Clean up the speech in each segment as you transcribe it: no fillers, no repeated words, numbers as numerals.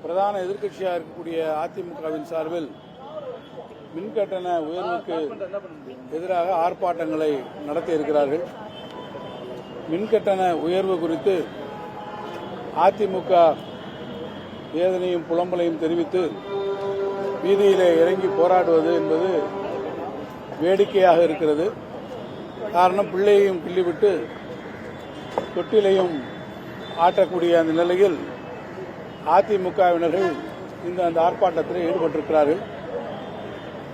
பிரதான எதிர்க்கட்சியாக இருக்கக்கூடிய அதிமுகவின் சார்பில் மின்கட்டண உயர்வுக்கு எதிராக ஆர்ப்பாட்டங்களை நடத்தி இருக்கிறார்கள். மின்கட்டண உயர்வு குறித்து அதிமுக வேதனையும் புலம்பலையும் தெரிவித்து வீதியிலே இறங்கி போராடுவது என்பது வேடிக்கையாக இருக்கிறது. காரணம், பிள்ளையையும் கிள்ளிவிட்டு தொட்டிலையும் ஆட்டக்கூடிய அந்த நிலையில் அதிமுகவினர்கள் அந்த ஆர்ப்பாட்டத்தில் ஈடுபட்டிருக்கிறார்கள்.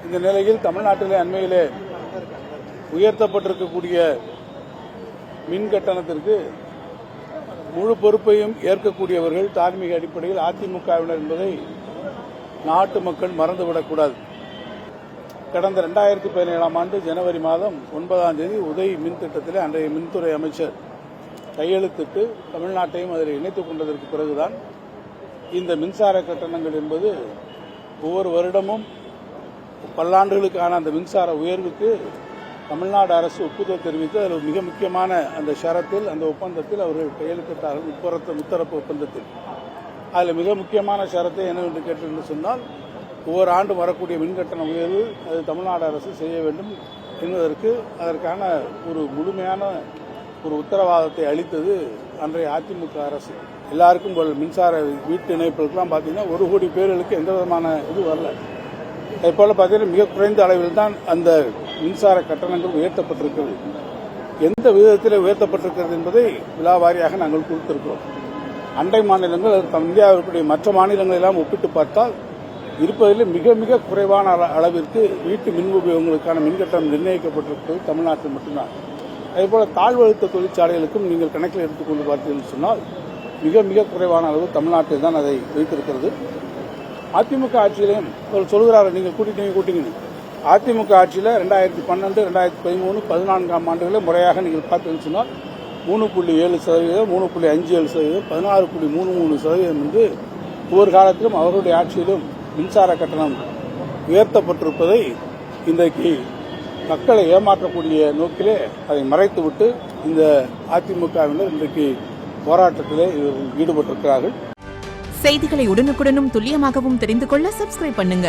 இந்த நிலையில் தமிழ்நாட்டிலே அண்மையிலே உயர்த்தப்பட்டிருக்கக்கூடிய மின் கட்டணத்திற்கு முழு பொறுப்பையும் ஏற்கக்கூடியவர்கள் தார்மீக அடிப்படையில் அதிமுகவினர் என்பதை நாட்டு மக்கள் மறந்துவிடக்கூடாது. கடந்த 2017ஆம் ஆண்டு ஜனவரி மாதம் 9ஆம் தேதி உதய் மின் திட்டத்திலே அன்றைய மின்துறை அமைச்சர் கையெழுத்திட்டு தமிழ்நாட்டையும் அதில் இணைத்துக் கொண்டதற்கு பிறகுதான் இந்த மின்சார கட்டணங்கள் என்பது ஒவ்வொரு வருடமும் பல்லாண்டுகளுக்கான அந்த மின்சார உயர்வுக்கு தமிழ்நாடு அரசு ஒப்புதல் தெரிவித்து அதில் மிக முக்கியமான அந்த ஷரத்தில், அந்த ஒப்பந்தத்தில் அவர்கள் கையெழுத்திட்டார்கள். முத்தரப்பு ஒப்பந்தத்தில் அதில் மிக முக்கியமான ஷரத்தை என்னவென்று கேட்டு சொன்னால், ஒவ்வொரு ஆண்டும் வரக்கூடிய மின்கட்டண உயர்வு அது தமிழ்நாடு அரசு செய்ய வேண்டும் என்பதற்கு அதற்கான ஒரு முழுமையான ஒரு உத்தரவாதத்தை அளித்தது அன்றைய அதிமுக அரசு. எல்லாருக்கும் மின்சார வீட்டு இணைப்புகளுக்கெல்லாம் பார்த்தீங்கன்னா 1 கோடி பேர்களுக்கு எந்த விதமான இது வரல. அதுபோல பார்த்தீங்கன்னா மிக குறைந்த அளவில் தான் அந்த மின்சார கட்டணங்கள் உயர்த்தப்பட்டிருக்கிறது. எந்த விதத்தில் உயர்த்தப்பட்டிருக்கிறது என்பதை விலாவாரியாக நாங்கள் கொடுத்திருக்கிறோம். அண்டை மாநிலங்கள், இந்தியாவிற்குரிய மற்ற மாநிலங்கள் எல்லாம் ஒப்பிட்டு பார்த்தால் இருப்பதில் மிக மிக குறைவான அளவிற்கு வீட்டு மின் உபயோகங்களுக்கான மின்கட்டணம் நிர்ணயிக்கப்பட்டிருப்பது தமிழ்நாட்டில் மட்டும்தான். அதேபோல தாழ்வழுத்த தொழிற்சாலைகளுக்கும் நீங்கள் கணக்கில் எடுத்துக்கொண்டு பார்த்தீர்கள் சொன்னால் மிக மிக குறைவான அளவு தமிழ்நாட்டில் தான் அதை வைத்திருக்கிறது. அதிமுக ஆட்சியிலையும் சொல்கிறார்கள், நீங்கள் கூட்டிங்க. அதிமுக ஆட்சியில் 2012, 2013, 14ஆம் ஆண்டுகளில் முறையாக நீங்கள் பார்த்தீங்கன்னு சொன்னால் 3.7%, 3.57%, 16.33% என்று ஒவ்வொரு காலத்திலும் அவருடைய ஆட்சியிலும் மின்சார கட்டணம் உயர்த்தப்பட்டிருப்பதை இன்றைக்கு மக்களை ஏமாற்றக்கூடிய நோக்கிலே அதை மறைத்துவிட்டு இந்த அதிமுகவினர் இன்றைக்கு போராட்டத்திலே ஈடுபட்டிருக்கிறார்கள். செய்திகளை உடனுக்குடனும் துல்லியமாகவும் தெரிந்து கொள்ள சப்ஸ்கிரைப் பண்ணுங்க.